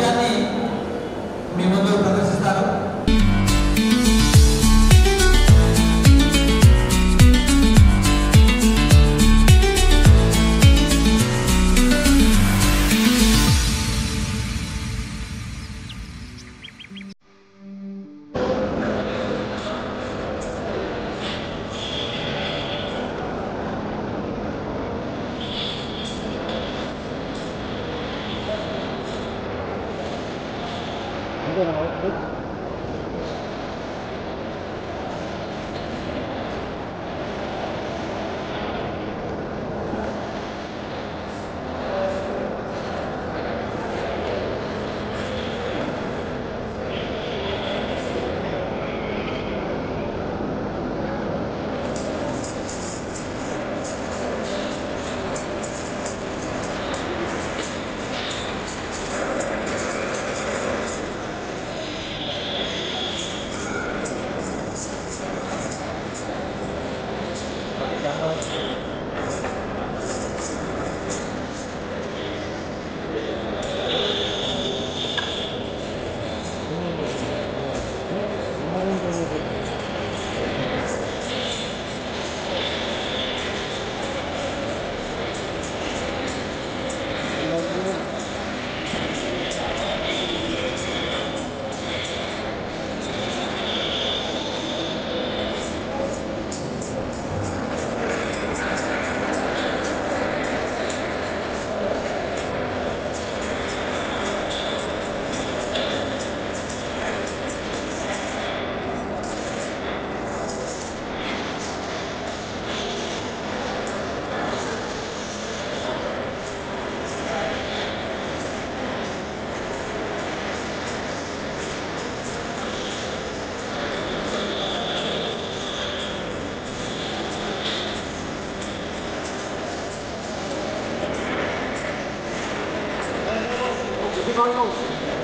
నృత్యాన్ని మీ ముందు ప్రదర్శిస్తారు.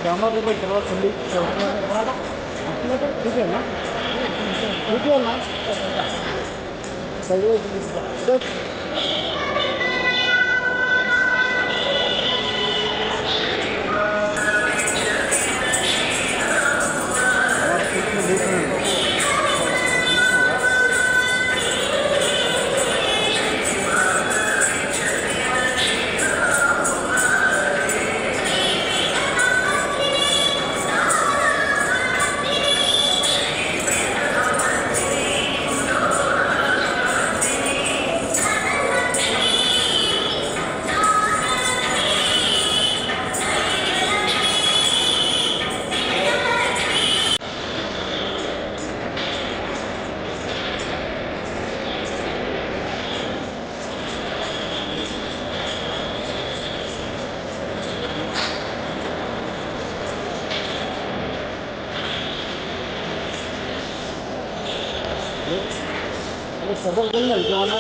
कैमरा देखो चलो ठंडी ठीक है ना ठीक है ना सही है सदर जंगल जाना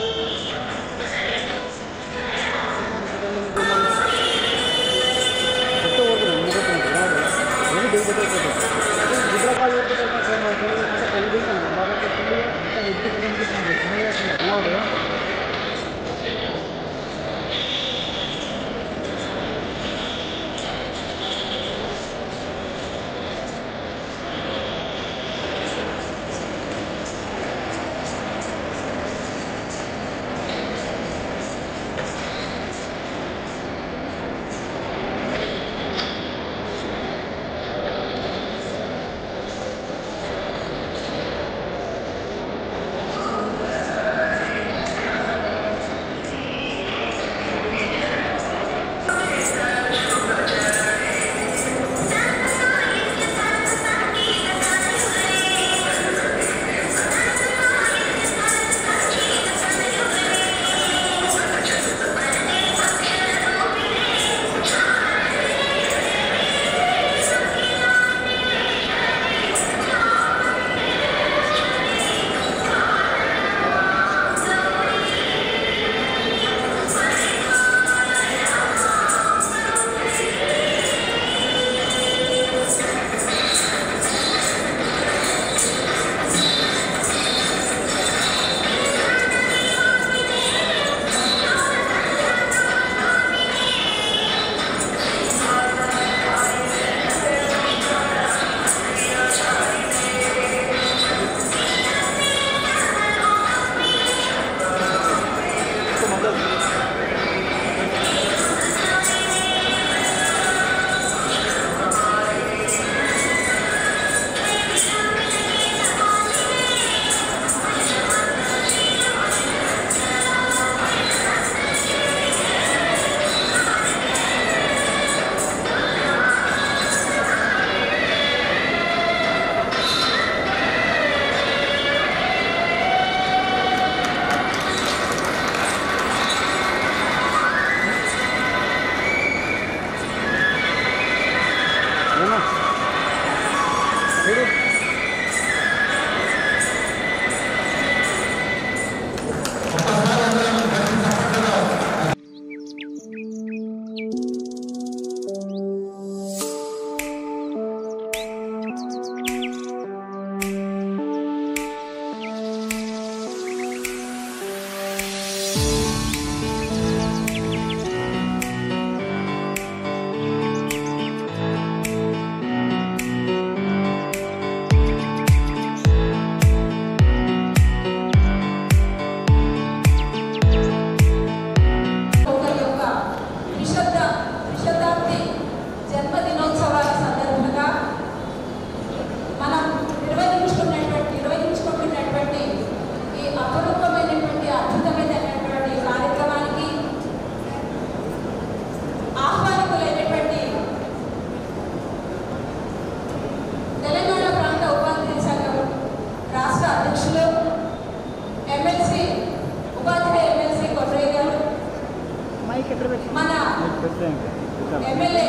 ఎమ్మెల్యే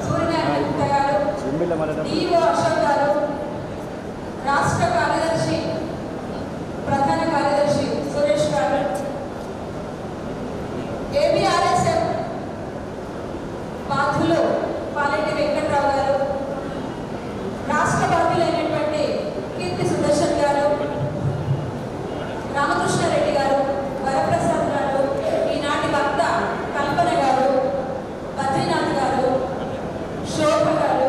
సూర్యనారాయణ గుప్తా గారు, ఈఓ అశోక్ గారు, రాష్ట్ర కార్యదర్శి ప్రధాన కార్యదర్శి సురేష్ గారు, ఏబిఆర్ఎస్ఎం బాధ్యులు పాలెట్టి వెంకట్రావు గారు, రాష్ట్ర బాధ్యులైనటువంటి కీర్తి సుదర్శన్ గారు, రామకృష్ణారెడ్డి గారు, వరప్రసాద్ గారు, ఈనాటి వక్త కల్పన గారు, బద్రీనాథ్ గారు, శోభ గారు,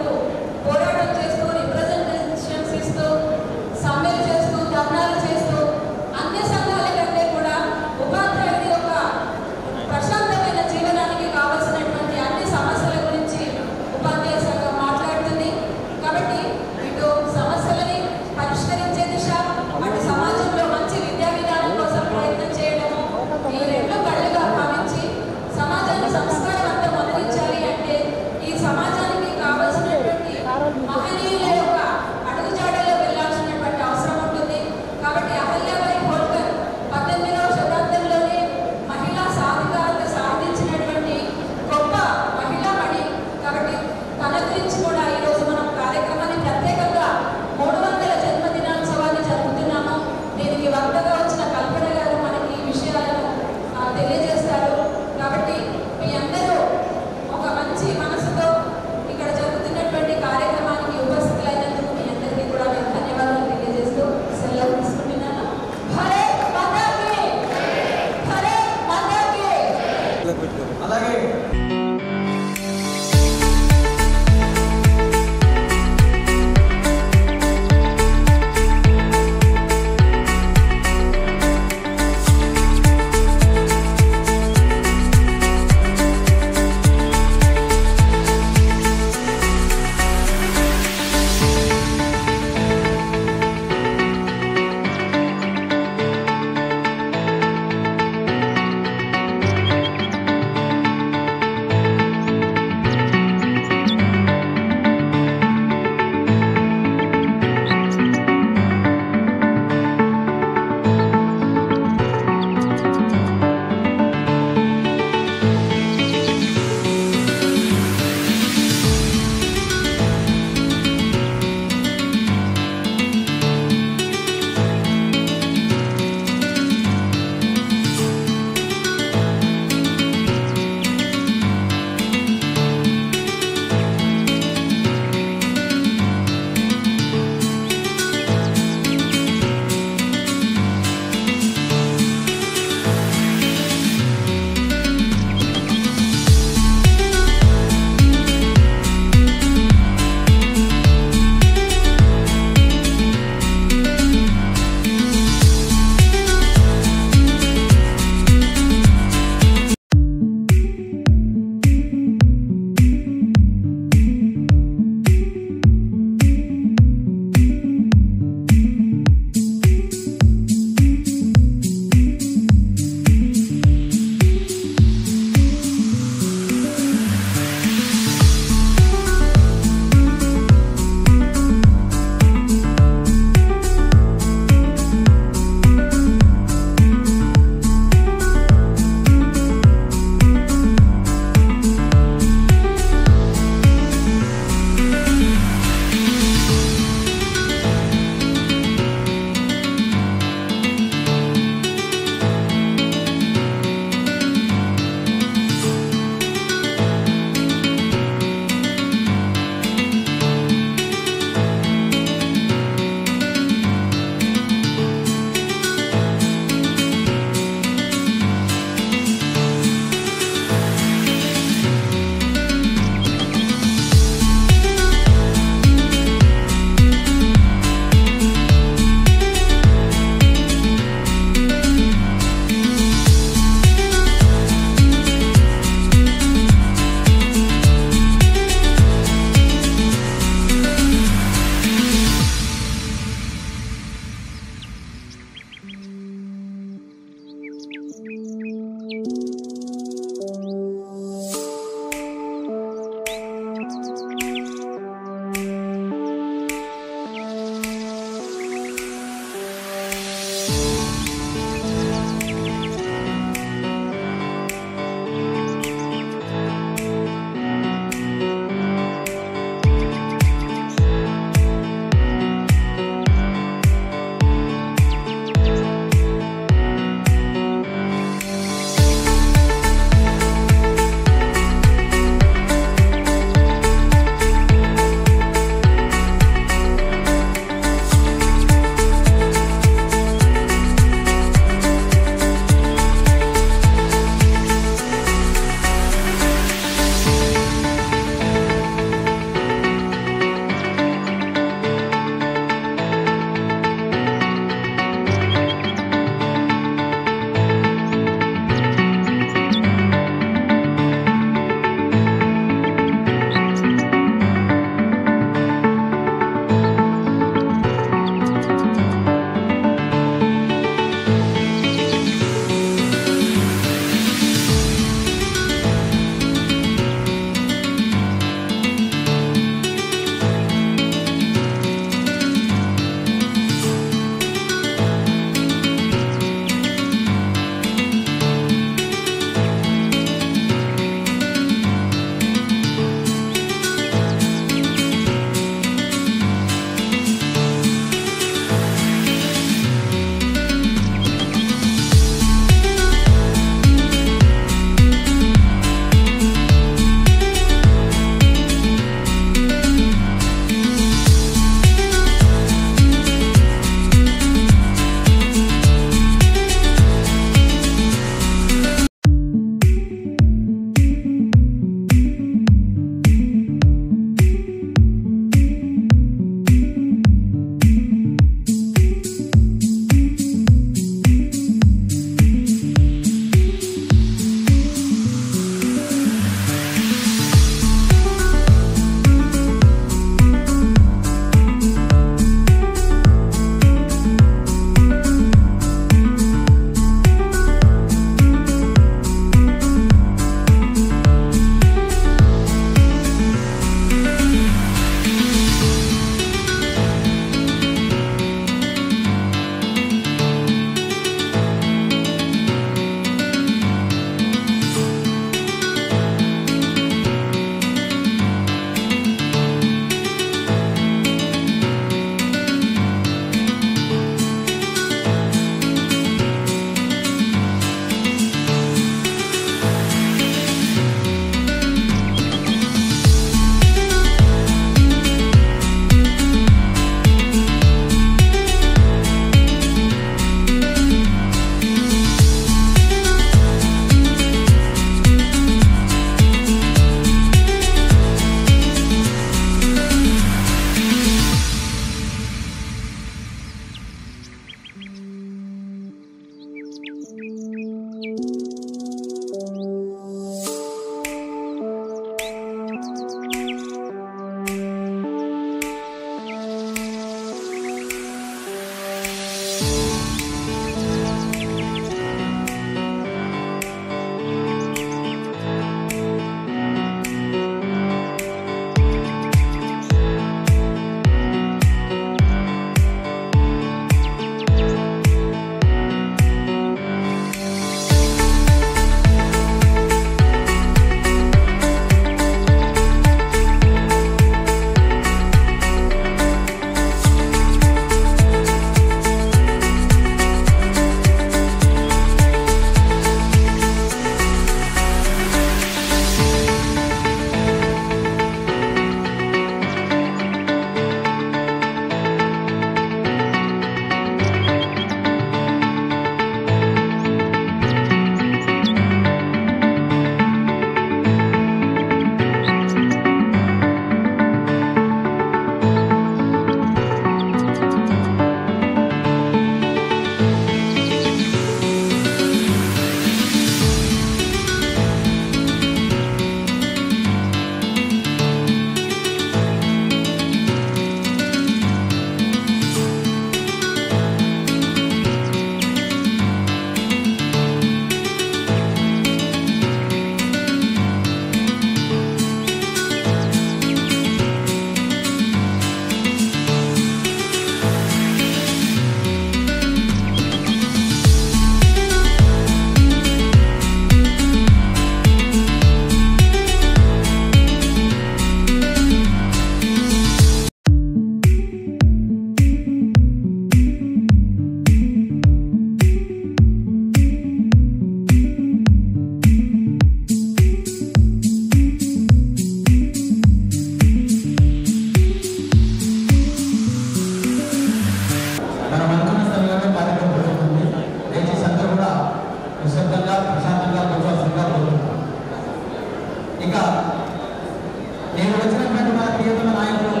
నేను వచ్చినటువంటి మన ప్రియతమ నాయకులు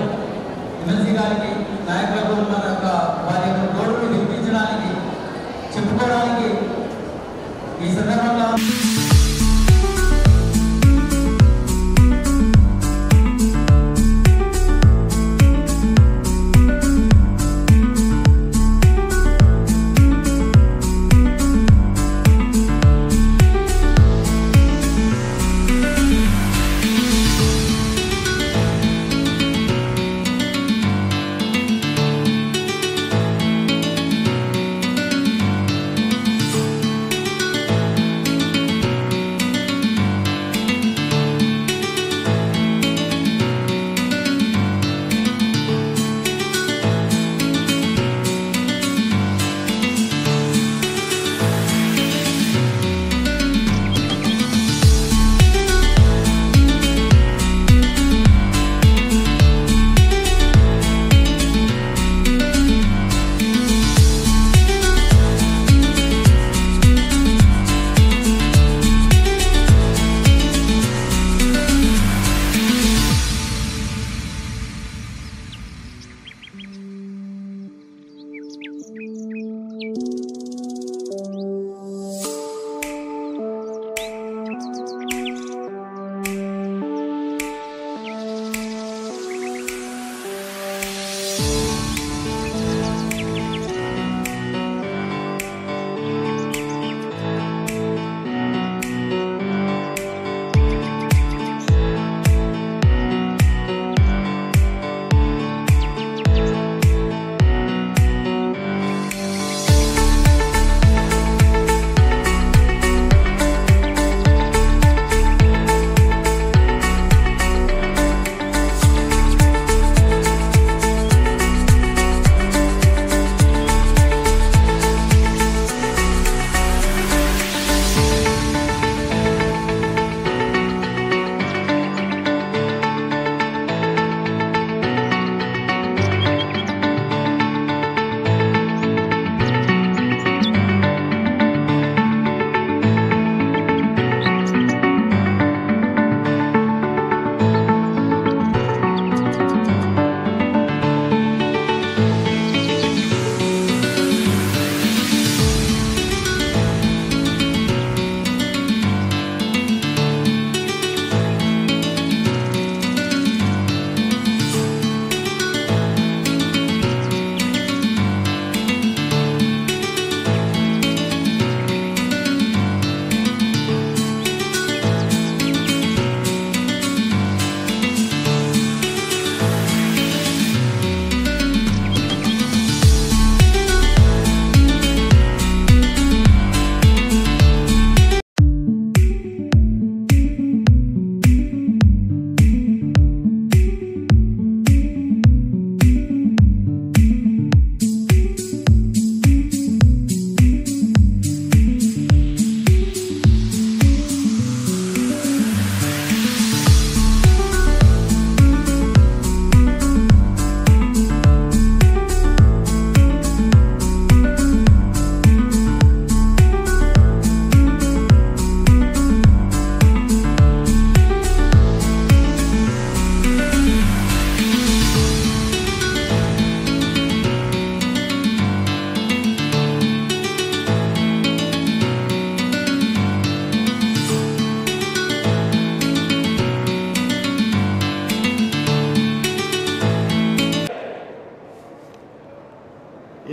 ఎమ్మెల్సీ గారికి నాయకులకు మన యొక్క వారి యొక్క గోడును వినిపించడానికి చెప్పుకోవడానికి ఈ సందర్భంలో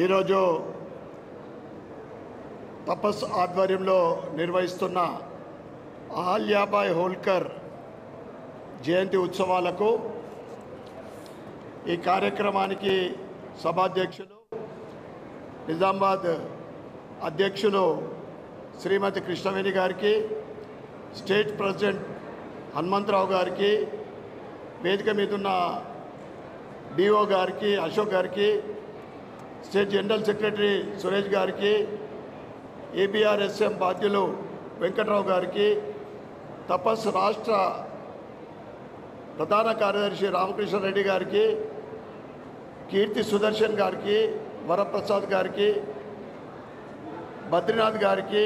ఈరోజు తపస్ ఆధ్వర్యంలో నిర్వహిస్తున్న అహల్యాబాయి హోల్కర్ జయంతి ఉత్సవాలకు ఈ కార్యక్రమానికి సభాధ్యక్షులు నిజామాబాద్ అధ్యక్షులు శ్రీమతి కృష్ణవేణి గారికి, స్టేట్ ప్రెసిడెంట్ హనుమంతరావు గారికి, వేదిక మీద ఉన్న డిఓ గారికి, అశోక్ గారికి, స్టేట్ జనరల్ సెక్రటరీ సురేష్ గారికి, ఏబిఆర్ఎస్ఎం బాధ్యులు వెంకట్రావు గారికి, తపస్ రాష్ట్ర ప్రధాన కార్యదర్శి రామకృష్ణారెడ్డి గారికి, కీర్తి సుదర్శన్ గారికి, వరప్రసాద్ గారికి, బద్రీనాథ్ గారికి,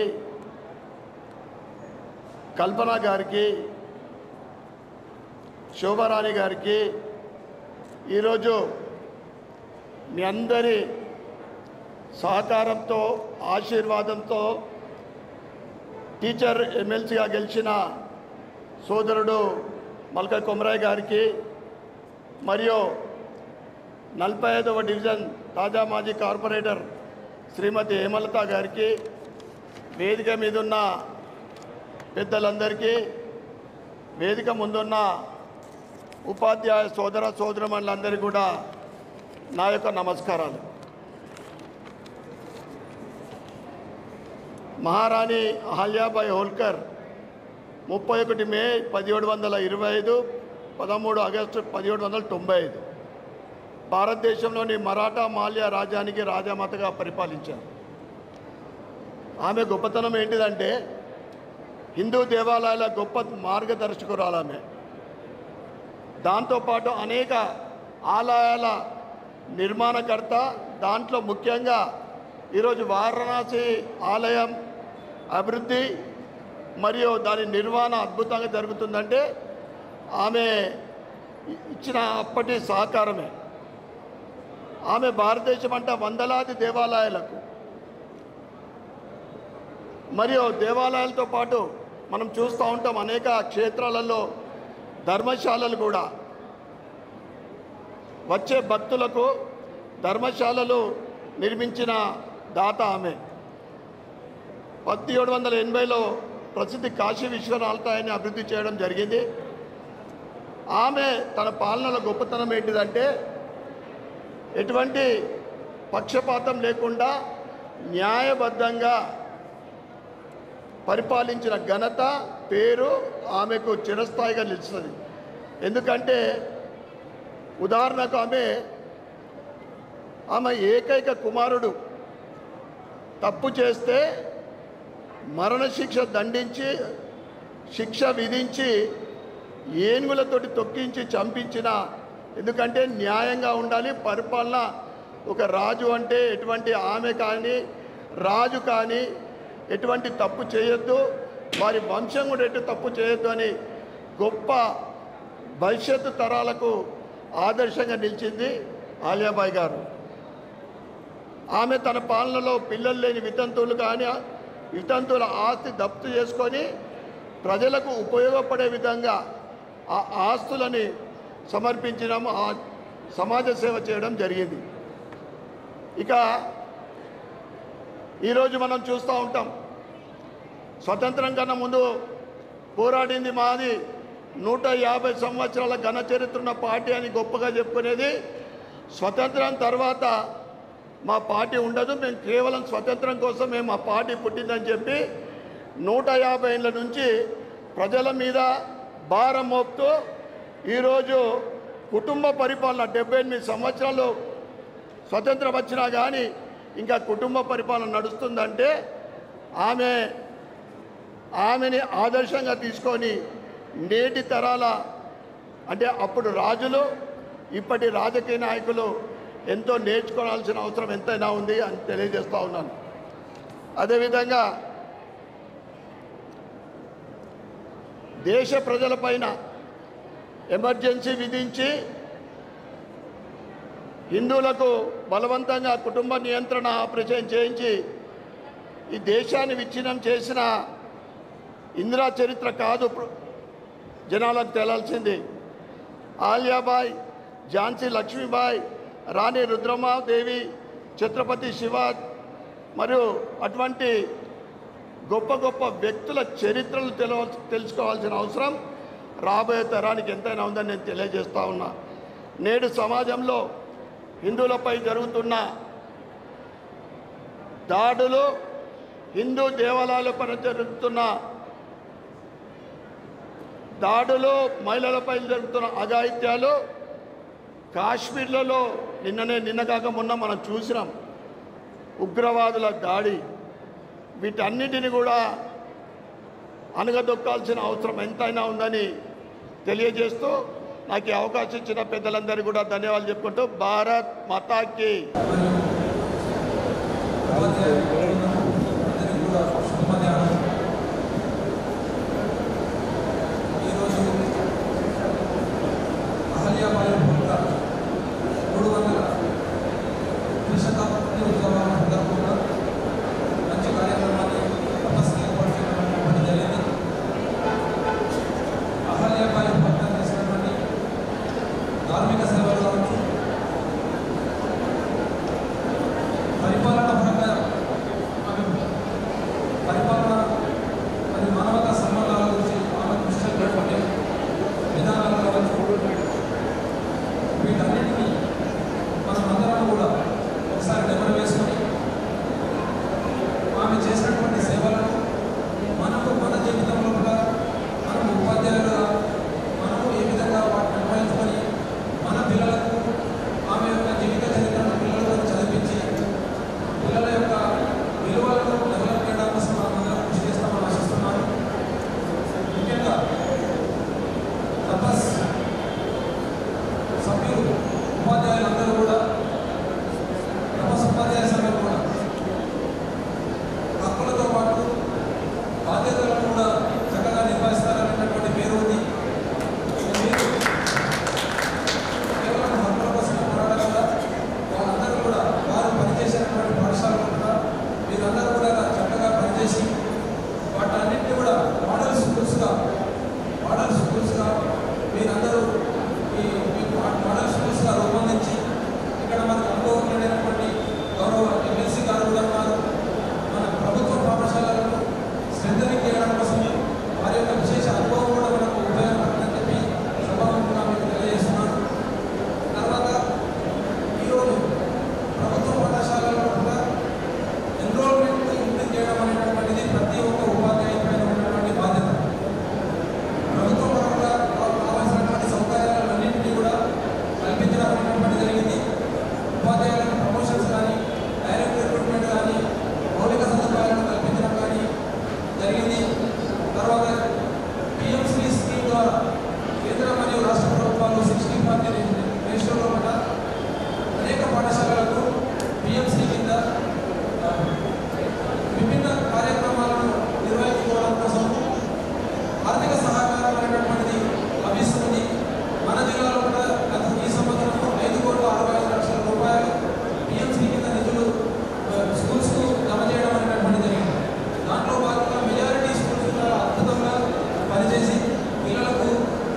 కల్పన గారికి, శోభారాణి గారికి ఈరోజు మీ అందరి సహకారంతో ఆశీర్వాదంతో టీచర్ ఎమ్మెల్సీగా గెలిచిన సోదరుడు మల్క కొమరయ్య గారికి మరియు 45వ డివిజన్ తాజా మాజీ కార్పొరేటర్ శ్రీమతి హేమలత గారికి, వేదిక మీదున్న పెద్దలందరికీ, వేదిక ముందున్న ఉపాధ్యాయ సోదర సోదరుమణులందరికీ కూడా నా యొక్క నమస్కారాలు. మహారాణి అహల్యాబాయి హోల్కర్ 31 మే 1725, 13 ఆగస్టు 1795 భారతదేశంలోని మరాఠా మాల్య రాజ్యానికి రాజమాతగా పరిపాలించారు. ఆమె గొప్పతనం ఏంటిదంటే హిందూ దేవాలయాల గొప్ప మార్గదర్శకురాలు ఆమె. దాంతోపాటు అనేక ఆలయాల నిర్మాణకర్త. దాంట్లో ముఖ్యంగా ఈరోజు వారణాసి ఆలయం అభివృద్ధి మరియు దాని నిర్వహణ అద్భుతంగా జరుగుతుందంటే ఆమె ఇచ్చిన అప్పటి సహకారమే. ఆమె భారతదేశం అంట వందలాది దేవాలయాలకు మరియు దేవాలయాలతో పాటు మనం చూస్తూ ఉంటాం అనేక క్షేత్రాలలో ధర్మశాలలు కూడా, వచ్చే భక్తులకు ధర్మశాలలు నిర్మించిన దాత ఆమె. 1780లో ప్రసిద్ధి కాశీ విశ్వనాథాన్ని అభివృద్ధి చేయడం జరిగింది. ఆమె తన పాలనలో గొప్పతనం ఏంటిదంటే ఎటువంటి పక్షపాతం లేకుండా న్యాయబద్ధంగా పరిపాలించిన ఘనత, పేరు ఆమెకు చిరస్థాయిగా నిలుస్తుంది. ఎందుకంటే ఉదాహరణకు ఆమె ఏకైక కుమారుడు తప్పు చేస్తే మరణశిక్ష దండించి, శిక్ష విధించి, ఏనుగులతోటి తొక్కించి చంపించిన. ఎందుకంటే న్యాయంగా ఉండాలి పరిపాలన. ఒక రాజు అంటే ఎటువంటి ఆమె కానీ రాజు కానీ ఎటువంటి తప్పు చేయొద్దు, వారి వంశం కూడా ఎటు తప్పు చేయొద్దు అని గొప్ప భవిష్యత్తు తరాలకు ఆదర్శంగా నిలిచింది ఆలియాబాయి గారు. ఆమె తన పాలనలో పిల్లలు లేని వితంతువులు కానీ వితంతువుల ఆస్తి జప్తు చేసుకొని ప్రజలకు ఉపయోగపడే విధంగా ఆ ఆస్తులని సమర్పించడం, ఆ సమాజ సేవ చేయడం జరిగింది. ఇక ఈరోజు మనం చూస్తూ ఉంటాం, స్వతంత్రం కన్నా ముందు పోరాడింది మాది 150 సంవత్సరాల ఘన చరిత్ర ఉన్న పార్టీ అని గొప్పగా చెప్పుకునేది. స్వతంత్రం తర్వాత మా పార్టీ ఉండదు, మేము కేవలం స్వతంత్రం కోసం మేము మా పార్టీ పుట్టిందని చెప్పి 150 ఏళ్ళ నుంచి ప్రజల మీద భారం మోపుతూ ఈరోజు కుటుంబ పరిపాలన 78 సంవత్సరాలు స్వతంత్రం వచ్చినా కానీ ఇంకా కుటుంబ పరిపాలన నడుస్తుందంటే ఆమెని ఆదర్శంగా తీసుకొని నేటి తరాల అంటే అప్పుడు రాజులు ఇప్పటి రాజకీయ నాయకులు ఎంతో నేర్చుకోవాల్సిన అవసరం ఎంతైనా ఉంది అని తెలియజేస్తూ ఉన్నాను. అదేవిధంగా దేశ ప్రజలపైన ఎమర్జెన్సీ విధించి హిందువులకు బలవంతంగా కుటుంబ నియంత్రణ ఆపరేషన్ చేయించి ఈ దేశాన్ని విచ్ఛిన్నం చేసిన ఇందిరా చరిత్ర కాదు జనాలకు తేలాల్సింది. ఆలియాబాయి, ఝాన్సీ లక్ష్మీబాయి, రాణి రుద్రమాదేవి, ఛత్రపతి శివాజీ మరియు అటువంటి గొప్ప గొప్ప వ్యక్తుల చరిత్రలు తెలుసుకోవాల్సిన అవసరం రాబోయే తరానికి ఎంతైనా ఉందని నేను తెలియజేస్తూ ఉన్నా. నేడు సమాజంలో హిందువులపై జరుగుతున్న దాడులు, హిందూ దేవాలయాలపై జరుగుతున్న దాడులు, మహిళలపై జరుగుతున్న అఘాయిత్యాలు, కాశ్మీర్లలో నిన్న కాక మొన్న మనం చూసినాం ఉగ్రవాదుల దాడి. వీటన్నిటిని కూడా అనగదొక్కాల్సిన అవసరం ఎంతైనా ఉందని తెలియజేస్తూ నాకు ఈ అవకాశం ఇచ్చిన పెద్దలందరికీ కూడా ధన్యవాదాలు చెప్పుకుంటూ భారత్ మాతాకి. ఈరోజు కార్మిక సేవలు కావచ్చు, పరిపాలన పరంగా పరిపాలన మరియు మానవతా సంబంధాల గురించి ఆమె కృషి చేసినటువంటి విధానాలు కావచ్చు, వీటన్నిటినీ మనమందరం కూడా ఒకసారి నెమరు వేసుకొని ఆమె చేసినటువంటి సేవలను మనకు మన జీవితంలో కూడా మనం ఉపాధ్యాయులుగా మనము ఏ విధంగా వాటిని నిర్వహించుకొని మన పిల్లలకు ఆమె యొక్క జీవిత చరిత్రను పిల్లలకు చదివించి పిల్లల యొక్క విలువలను డెవలప్ చేయడం కోసం మనమందరం కృషి చేస్తామని ఆశిస్తున్నాను. ముఖ్యంగా తపస్ సభ్యులు ఉపాధ్యాయులందరూ కూడా తపస్ ఉపాధ్యాయ సంఘం కూడా హక్కులతో పాటు బాధ్యతలను కూడా చక్కగా నిర్వహిస్తారనేటటువంటి పేరు ఉంది. మీరు కేవలం హక్కుల కోసం పోరాడకుండా వాళ్ళందరూ కూడా వారు పనిచేసేటువంటి పాఠశాలలో కూడా మీరందరూ కూడా చక్కగా పనిచేసి వాటన్నింటినీ కూడా మోడల్ స్కూల్స్గా మీరందరూ ఈ మోడల్ స్కూల్స్గా రూపొందించి ఇక్కడ మనకు అనుభవం లేనటువంటి గౌరవ ఎమ్మెల్సీ గారు కూడా ఉన్నారు. మన ప్రభుత్వ పాఠశాలలను స్ట్రెంథనింగ్ చేయడం కోసం వారి యొక్క విశేష అనుభవం కూడా మనకు ఉపయోగపడుతుందని చెప్పి సభాముఖంగా మీకు తెలియజేస్తున్నాను. తర్వాత ఈరోజు ప్రభుత్వ పాఠశాలలో కూడా ఎన్రోల్మెంట్ ఇంప్రూవ్ చేయడం అనేటటువంటిది ప్రతి ఒక్క ఉపాధ్యాయుల పైన ఉన్నటువంటి బాధ్యత. ప్రభుత్వ పరంగా కావాల్సినటువంటి సౌకర్యాలన్నింటినీ కూడా కల్పించడం అనేటువంటి జరిగింది. ఉపాధ్యాయులకు ప్రమోషన్స్ కానీ, డైరెక్ట్ రిక్రూట్మెంట్ కానీ, మౌలిక సదుపాయాలను కల్పించడం కానీ జరిగింది. తర్వాత పిఎంసీ స్కీమ్ ద్వారా కేంద్ర మరియు రాష్ట్ర ప్రభుత్వాలు 60-40 రేషియోలో కూడా అనేక పాఠశాలలకు పిఎంసీ కింద విభిన్న కార్యక్రమాలను నిర్వహించుకోవడం కోసం ఆర్థిక సహకారం అనేటటువంటిది లభిస్తుంది. మన జిల్లాలో కూడా ఈ సంవత్సరం 5,65,00,000 రూపాయలు పిఎంసీ కింద నిధులు స్కూల్స్కు జమ చేయడం అనేటటువంటి జరిగింది. దాంట్లో భాగంగా మెజారిటీ స్కూల్స్ చాలా అద్భుతంగా పనిచేసి పిల్లలకు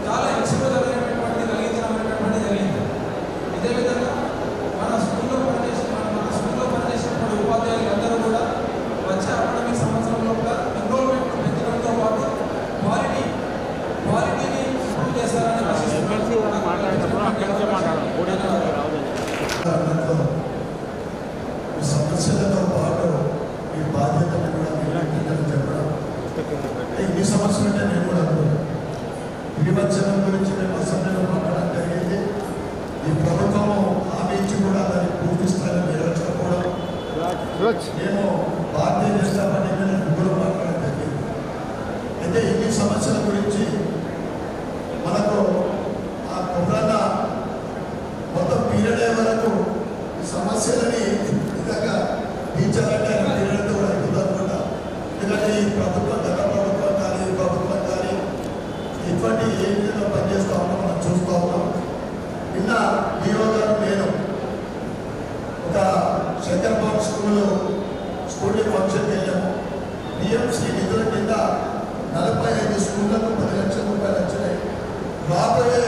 చాలా ఎక్స్పోజర్ అనేటటువంటిది కలిగించడం అనేటటువంటి జరిగింది. ఇదే విధంగా మన స్కూల్లో పనిచేసినటువంటి ఉపాధ్యాయులు అందరూ కూడా వచ్చే అకాడమిక్ సంవత్సరంలో కూడా ఎన్రోల్మెంట్ పెంచడంతో పాటు క్వాలిటీని ఇంప్రూవ్ చేస్తారని ఈ సమస్యలతో పాటు ఈ బాధ్యతను కూడా నిర్వహించాలని చెప్పడం ఈ సమస్యలు అంటే నేను కూడా అనుకున్నాను. విమర్శనం గురించి మేము అసెంబ్లీలో మాట్లాడడం జరిగింది. ఈ ప్రభుత్వము హామీ ఇచ్చి కూడా దాన్ని పూర్తి స్థాయిలో నెరవేర్చకపోవడం, మేము భారతీయ జనతా పార్టీ మీద ముగ్గురు మాట్లాడడం జరిగింది. అయితే ఈ సమస్యల గురించి మనకు ఆ కుర్రన్న మొత్తం పీరియడ్ వరకు ఈ సమస్యలని విధంగా తీర్చాలంటే పీరియడ్తో కూడా అయిపోతుందనుకుంటా. ఎందుకంటే ఈ ప్రభుత్వం గత ప్రభుత్వం కానీ ఈ ప్రభుత్వం కానీ ఇటువంటి ఏ విధంగా పనిచేస్తూ ఉన్నాం మనం చూస్తూ ఉన్నాం. నిన్న డిఓ గారు నేను ఒక శంకర్బాబు స్కూల్ ఫంక్షన్కి వెళ్ళాము. బిఎంసీ నిధుల కింద 45 స్కూళ్లకు 10 లక్షల రూపాయలు వచ్చినాయి. రాబోయే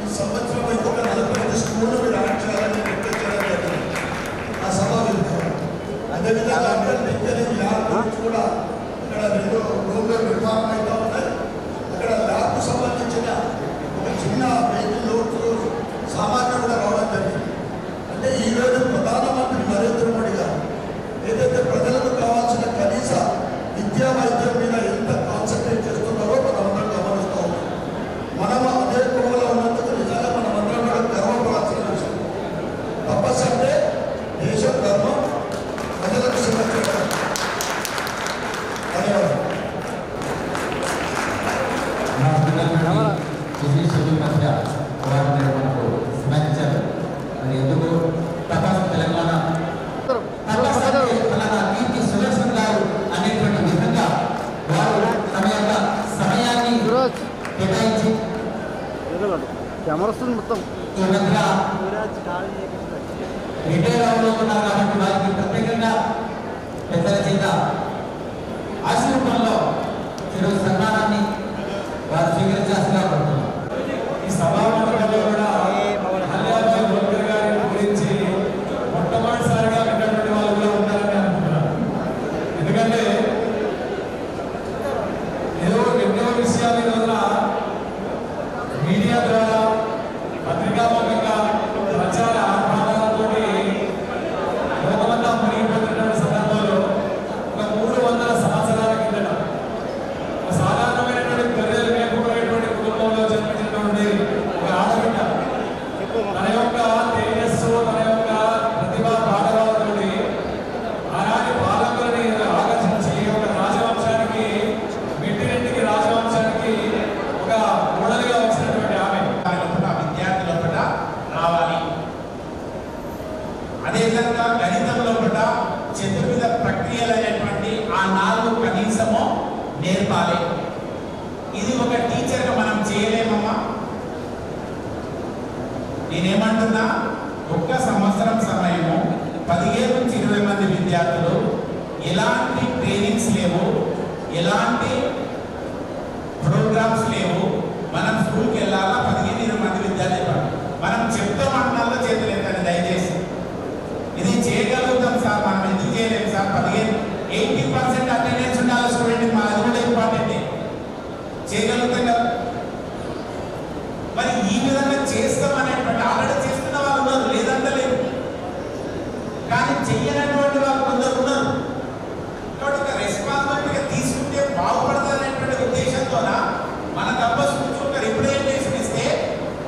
ఈ సంవత్సరం ఇంకొక 45 స్కూళ్ళు మీరు యాడ్ చేయాలని రిక్వెస్ట్ చేయడం జరిగింది ఆ సభ వెళ్తాం. అదేవిధంగా కూడా ఇక్కడ 2 రూమ్లు నిర్మాణం అవుతూ ఉన్నాయి. అక్కడ ల్యాబ్కు సంబంధించిన ఒక చిన్న వెహికల్ లోడ్స్ సామాన్యం కూడా రావడం జరిగింది. అంటే ఈరోజు ప్రధానమంత్రి నరేంద్ర మోడీ గారు ఏదైతే ప్రజలకు కావాల్సిన కనీస విద్యా వైద్యం మీద ఎంత కాన్సన్ట్రేట్ చేస్తున్నారో మనమందరం గమనిస్తూ ఉన్నాం. మనం అదే కోవలో ఉన్నందుకు నిజంగా మనమందరం కూడా గర్వపడాల్సిన విషయం. తపస్సు అంటే దేశం, ధర్మం, ప్రజలకు సేవ చేయడం. ధన్యవాదాలు. ఎందుకు తపస్సు తెలంగాణ కీర్తి సుదర్శన్ గారు అనేటువంటి విధంగా వారు తమ యొక్క సమయాన్ని కేటాయించి మొత్తం ఈ మధ్య రిటైర్ అవుతున్నారు కాబట్టి వారికి ప్రత్యేకంగా పెద్దల చేత ఆశీర్వాదంలో ఈరోజు సన్మానాన్ని వారు స్వీకరించాల్సిందిగా పడుతున్నారు. ఈ సభాముఖంలో కూడా వ్యవస్థాపకంగా ప్రచార ఆహ్వానాలతో లోకమంతా మునిగిపోతున్న సందర్భంలో ఒక 300 సంవత్సరాల కిందట ఒక సాధారణమైనటువంటి ప్రజలు మేపుకునేటువంటి కుటుంబంలో జన్మించినటువంటి ఒక ఆడబిడ్డ తన యొక్క తేజస్సు తన యొక్క ప్రతిభా పాఠవాలతో ఆనాటి పాలకులని ఆకర్షించి ఒక రాజవంశానికి మెట్టిరెడ్డికి రాజవంశానికి ఒక మోడల్గా వచ్చినటువంటి ఆమె విద్యార్థుల పట్ల రావాలి. అదేవిధంగా గణితంలో కూడా చతుర్విధ ప్రక్రియలు అనేటువంటి ఆ 4 కనీసము నేర్పాలి. ఇది ఒక టీచర్గా మనం చేయలేమమ్మా. నేనేమంటున్నా, ఒక్క సంవత్సరం సమయము 15 నుంచి 20 మంది విద్యార్థులు, ఎలాంటి ట్రైనింగ్స్ లేవు, ఎలాంటి ప్రోగ్రామ్స్ లేవు. మనం స్కూల్కి వెళ్ళాలా, 15-20 మంది విద్యార్థులు మనం చెప్తామంటున్నాలో చేతులు ఎత్తండి దయచేసి. ఇది చేయగలుగుతాం సార్, మనం ఎందుకు చేయలేము సార్? 80% అటెండెన్స్ ఉండాలి స్టూడెంట్, మా అది కూడా ఇంపార్టెంటే. చేయగలుగుతాం కదా. మరి ఈ విధంగా చేస్తామనేటువంటి ఆల్రెడీ చేస్తున్న వాళ్ళు ఉన్నారు, లేదంటే లేదు. కానీ చెయ్యనటువంటి వాళ్ళు కొందరు ఉన్నారు. కాబట్టి రెస్పాన్సిబిలిటీగా తీసుకుంటే బాగుపడతారనేటువంటి ఉద్దేశంతో మన తప్పస్ నుంచి ఒక రిప్రజెంటేషన్ ఇస్తే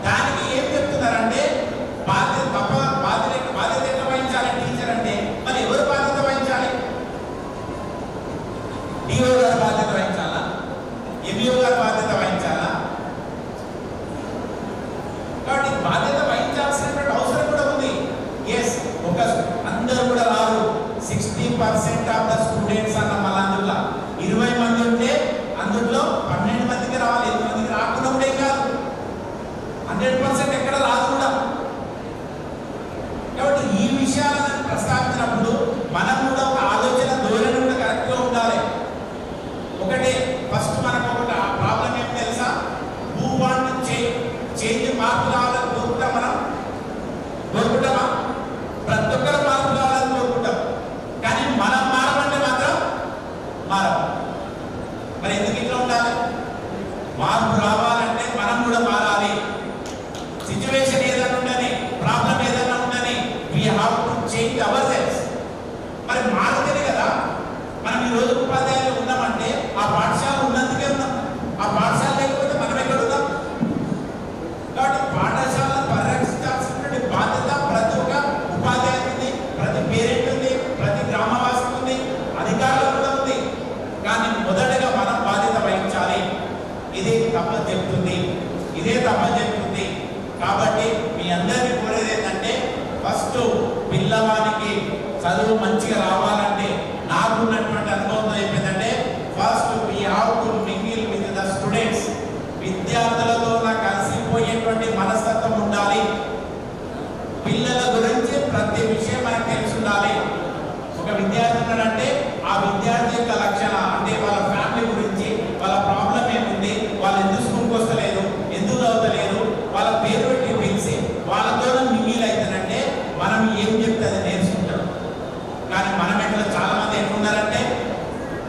దానికి ఏం చెప్తున్నారంటే బాధ్యత ఎట్లా వహించాలి టీచర్ అంటే, మరి ఎవరు బాధ్యత వహించాలి? డిఓ గారు బాధ్యత వహించాలా? ఎంఈఓ గారు బాధ్యత వహించాలా? కాబట్టి బాధ్యత వహించాల్సినటువంటి అవసరం కూడా ఉంది. ఎస్, ఒక అందరూ కూడా రారు. 60% ఆఫ్ ద స్టూడెంట్స్ అన్న మళ్ళీ అందులో 20 మంది ఉంటే అందులో 12 మందికి రావాలి. 8 మందికి రాకుండా కూడా కాదు, 100% ఎక్కడ రాదు కూడా. కాబట్టి ఈ విషయాలను ప్రస్తావించినప్పుడు మనం కూడా ఒక ఆలోచన ధోరణి కూడా కరెక్ట్గా ఉండాలి. ఒకటే ఫస్ట్ మనకు ఒక ప్రాబ్లం ఏం తెలుసా? హూ వాంట్ టు చేంజ్ మార్పు కావాలని కోరుకుంటాం. మనం కోరుకుంటామా? ప్రతి ఒక్కరు మార్పు కావాలని కోరుకుంటాం. కానీ మనం మారమంటే మాత్రం మారం. మరి ఎందుకు ఇట్లా ఉండాలి? మార్పు రావాలంటే మనం కూడా మారాలి. సిచ్యువేషన్ ఏదైనా ఉండని, ప్రాబ్లం ఏదైనా ఉండని, we have to change our cells. మరి మారితేనే కదా మనం ఈ రోజు ఉపాధ్యాయులు ఉన్నామంటే ఆ పాఠశాల ఉన్నందుకే ఉన్నాం. ఆ పాఠశాల లేకపోతే మనం ఎక్కడ ఉన్నాం? కాబట్టి పాఠశాలను పరిరక్షించాల్సినటువంటి బాధ్యత ప్రతి ఒక్క ఉపాధ్యాయుడు ఉంది, ప్రతి పేరెంట్ ఉంది, ప్రతి గ్రామవాసి ఉంది, అధికారులు కూడా ఉంది. కానీ మొదటగా మనం బాధ్యత వహించాలి. ఇదే తప్పని చెప్తుంది, ఇదే తప్పని చెప్తుంది. కాబట్టి మీ అందరినీ కోరేది ఏంటంటే, ఫస్ట్ పిల్లవానికి చదువు మంచిగా రావాలంటే నాకున్నటువంటి అనుభవం అయిపోయిందంటే, first we have to mingle with the students. విద్యార్థులతో కలిసిపోయేటువంటి మనస్తత్వం ఉండాలి. పిల్లల గురించి ప్రతి విషయం మనకు తెలిసి ఉండాలి. ఒక విద్యార్థి ఉన్నాడంటే ఆ విద్యార్థి యొక్క లక్షణ అంటే వాళ్ళ ఫ్యామిలీ గురించి, వాళ్ళ ప్రాబ్లం ఏముంది, వాళ్ళు ఎందుకు స్కూల్కి వస్తలేదు, ఎందుకు చదవలేదు, వాళ్ళ పేరు పెట్టి పిలిచి వాళ్ళతో మింగిల్ అవుతానంటే మనం ఏం చెప్తే అది నేర్చుకుంటాం. కానీ మనం ఎట్లా చాలా మంది ఎట్లున్నారంటే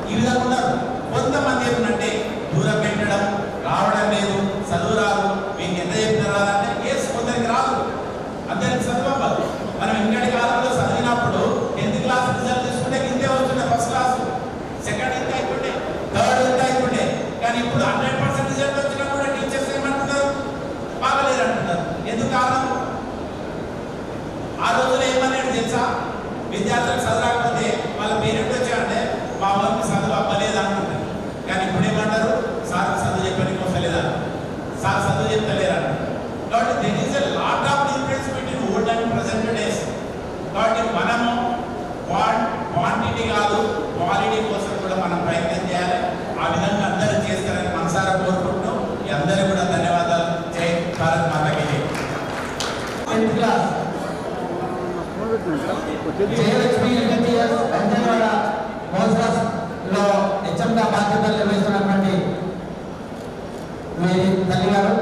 ఈ విధంగా ఉన్నారు. కొంతమంది ఏమంటే దూరం పెట్టడం, రావడం లేదు, చదువు రాదు, మీకు ఎంత చెప్పిన రాదంటే ఎస్, కొందరికి రాదు, అందరికి చదువు అవ్వదు. మనం ఇంకటి కాలంలో చదివినప్పుడు 10th క్లాస్ రిజల్ట్ తీసుకుంటే ఇంతే అవుతుండే, ఫస్ట్ క్లాస్, సెకండ్ ఇంత అయిపోయిండే, థర్డ్ ఇంత అయిపోయిండే. కానీ ఇప్పుడు 100% రిజల్ట్ వచ్చినా కూడా టీచర్స్ ఏమంటున్నారు? బాగలేరు అంటున్నారు. ఎందుకు కారణం? ఆ రోజులో ఏమన్నాడు తెలుసా? విద్యార్థులకు చదవకపోతే వాళ్ళ పేరెంట్ వచ్చారంటే మా వాళ్ళకి చదువు అవ్వలేదు అంటున్నారు. కానీ ఇప్పుడు ఏమంటారు? సార్ చదువు చెప్పడానికి వస్తలేదా, సార్ చదువు చెప్తలేరా. కాబట్టి there is a lot of difference between old and present days. కాబట్టి మనము క్వాంటిటీ కాదు, క్వాలిటీ కోసం కూడా మనం ప్రయత్నం చేయాలి. ఆ విధంగా అందరూ చేస్తారని మనసారా కోరుకుంటున్నాం. మీ అందరూ కూడా ధన్యవాదాలు. జై భారత్ మాతాకి జై. 10th క్లాస్ వెంకటవాడ మోసాస్లో హెచ్ఎంగా బాధ్యతలు నిర్వహిస్తున్నటువంటి మీ తల్లి గారు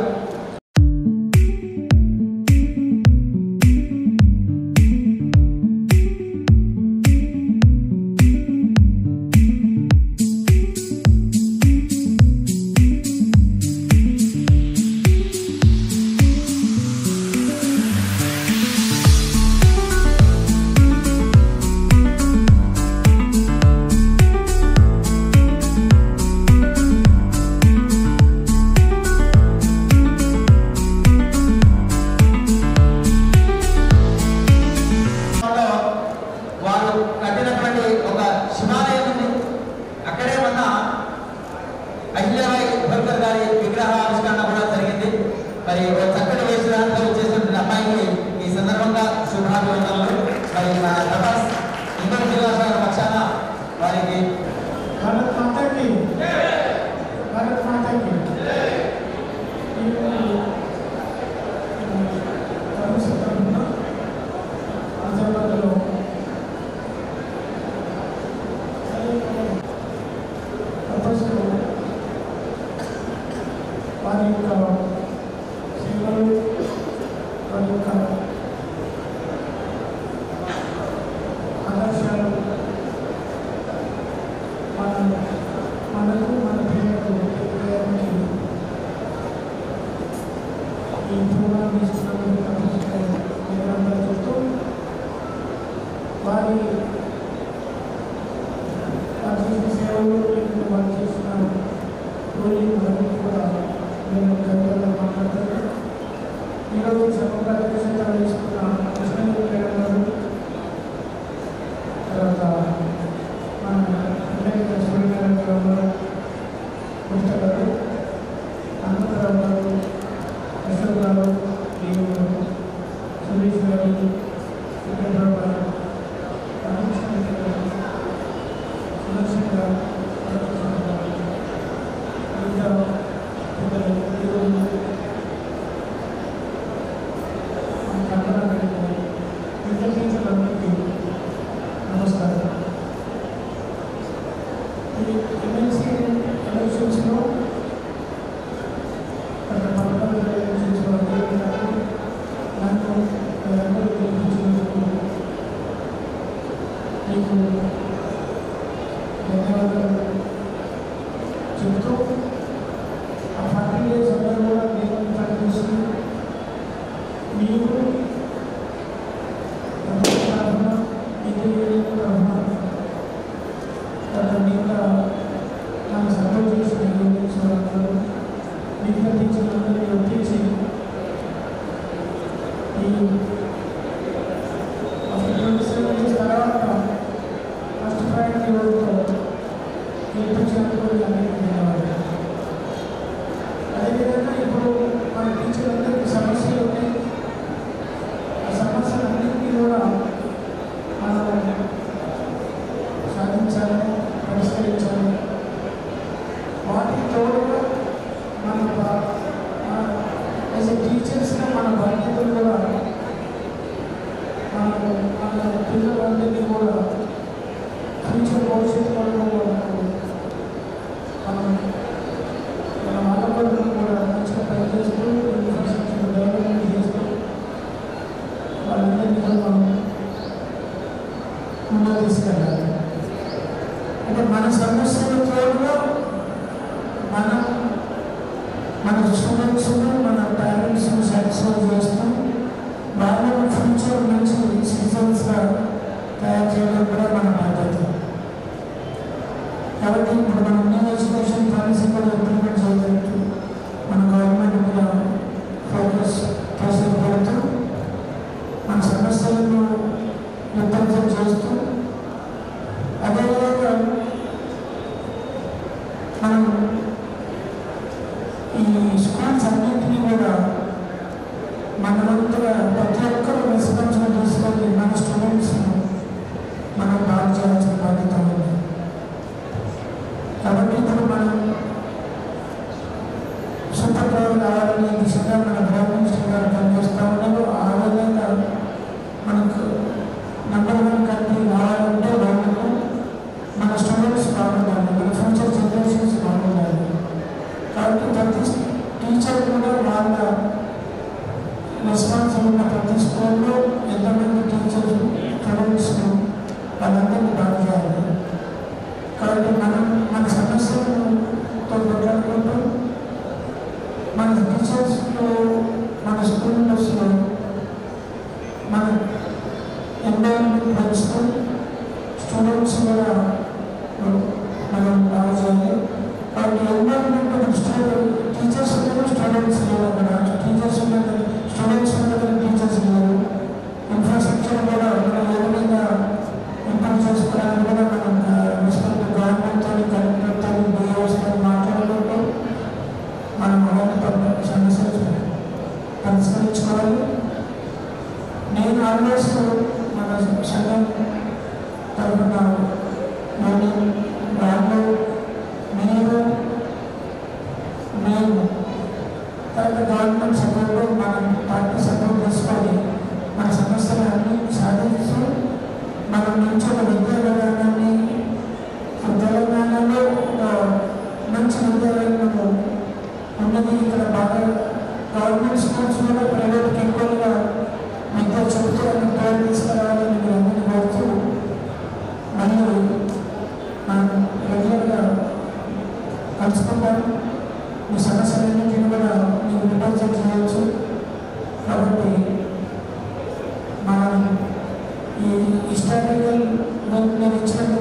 యొక్క ఆదర్శాలు మనకు మన పిల్లలకు ఉపయోగించి ఈ ప్రోగ్రాం తీసుకున్నందుకు చెప్తూ వారి చేసిన సేవలు వారు చేసిన రోజులు కూడా నేను గతంలో మాట్లాడుతున్నాను. ఈరోజు సమగ్ర అధ్యక్షత వహిస్తున్న కృష్ణగిరి మేడం గారు, తర్వాత మన సూర్యనారాయణ గారు, గుప్తా గారు, అనంతరావు గారు, అశోక్ గారు, సురేష్ గారు, వెంకటరావు గారు, రామకృష్ణ గారు, సుదర్శన్ గారు, నమస్కారం. ఈ ఎమ్మెల్సీ ఎలక్షన్స్లో గత 11 ఎలక్షన్స్లో నన్ను అందరూ గెలిపించినందుకు మీకు ధన్యవాదాలు చెబుతూ ఆ 40 days అందరూ కూడా దేవుని ప్రార్థిస్తూ మీరు తరఫున ఇది తరఫున మిగతా నాకు సపోర్ట్ చేసిన వాళ్ళు మిగతా టీచర్లందరినీ ఒప్పించి ఈ 27 days తర్వాత ఫస్ట్ ప్రయారిటీ రోజుతో గెలిపించినందుకు అందరికీ ధన్యవాదాలు. అదేవిధంగా ఇప్పుడు మన టీచర్లందరికీ సమస్యలు ఉన్నాయి. ఆ సమస్యలన్నింటినీ కూడా మనం సాధించాలని, పరిష్కరించాలి. వాటికి తోడుగా మన యాజ్ ఎ టీచర్స్గా మన బాధ్యతలు కూడా మన పిల్లలందరినీ కూడా ఫ్యూచర్ భవిష్యత్తు మనం మన ఆడపడులను కూడా మంచిగా పనిచేస్తూ ఇన్ఫ్రాస్ట్రక్చర్ డెవలప్మెంట్ చేస్తూ వాళ్ళందరినీ కూడా మనం ముందుకు తీసుకెళ్ళాలి. అంటే మన సమస్యలతో మన స్టూడెంట్స్ మన పేరెంట్స్ సాటిస్ఫై చేస్తాం. వాళ్ళని ఫ్యూచర్ మంచి సిటిజన్స్గా తయారు చేయడం కూడా మన బాధ్యత. కాబట్టి ఇప్పుడు మన న్యూ ఎడ్యుకేషన్ పాలసీ కూడా ఇంప్లిమెంట్ చేయడానికి మన గవర్నమెంట్ కూడా ఫోకస్ పెడుతూ మన సమస్యలను నిర్బంధం చేస్తూ అదేవిధంగా మనం ఈ స్కూల్స్ అన్నింటినీ కూడా మన వంతుగా ప్రతి ఒక్కరు రెస్పాన్సిబిలిటీ తీసుకొని మన స్టూడెంట్స్ను మనం బాగా చేయాల్సిన బాధ్యత ఉంది. కాబట్టి ఇప్పుడు మనం సూపర్ పవర్ కావాలనే దిశగా మన గవర్నమెంట్ గారు పనిచేస్తూ ఉన్నారు. ఆ విధంగా మనకు నెంబర్ 1 కంట్రీ కావాలంటే వాళ్ళకు మన స్టూడెంట్స్ బాగుండాలి, మన ఫ్యూచర్ జనరేషన్స్ బాగుండాలి. కాబట్టి ప్రతి టీచర్ కూడా వాళ్ళ రెస్పాన్సిబుల్ ఉన్న ప్రతి స్కూల్లో ఎంతమంది టీచర్స్ స్టూడెంట్స్ వాళ్ళందరినీ బాగా చేయాలి. కాబట్టి మనం మన సమస్యలతో మాట్లాడుకుంటూ మన టీచర్స్లో మన స్కూల్స్లో మన ఎన్వైరన్మెంట్ పెంచుతూ స్టూడెంట్స్ కూడా మనం బాగా చేయాలి. కాబట్టి ఎన్వైరన్మెంట్ టీచర్స్ ఉన్నారు, స్టూడెంట్స్ లేవు. అక్కడ టీచర్స్ ఉన్నారు, స్టూడెంట్స్ ఉన్నారు, టీచర్స్ లేవు. ఇన్ఫ్రాస్ట్రక్చర్ కూడా మనం ఏ విధంగా ఇంప్రూవ్ చేసుకోవడానికి కూడా మనం రెస్పెక్ట్ గవర్నమెంట్తో, కలెక్టర్తో, డిఓస్తో మాట్లాడుకుంటూ మనం అలాంటి సమస్యలు పరిష్కరించుకోవాలి. నేను ఆల్మోస్ట్ మన సంఘం తరఫున నేను వాళ్ళు మీరు మేము తర్వాత గవర్నమెంట్ సపోర్ట్ మన పార్టీ సపోర్ట్ చేసుకొని మన సమస్యలన్నీ సాధిస్తూ మనం నుంచి ఒక విద్యా విధానాన్ని తెలంగాణలో మంచి విద్యా విధానము ఉన్నది. ఇక్కడ బాగా గవర్నమెంట్ స్కూల్స్ కూడా ప్రైవేట్కి ఎక్కువగా వచ్చిన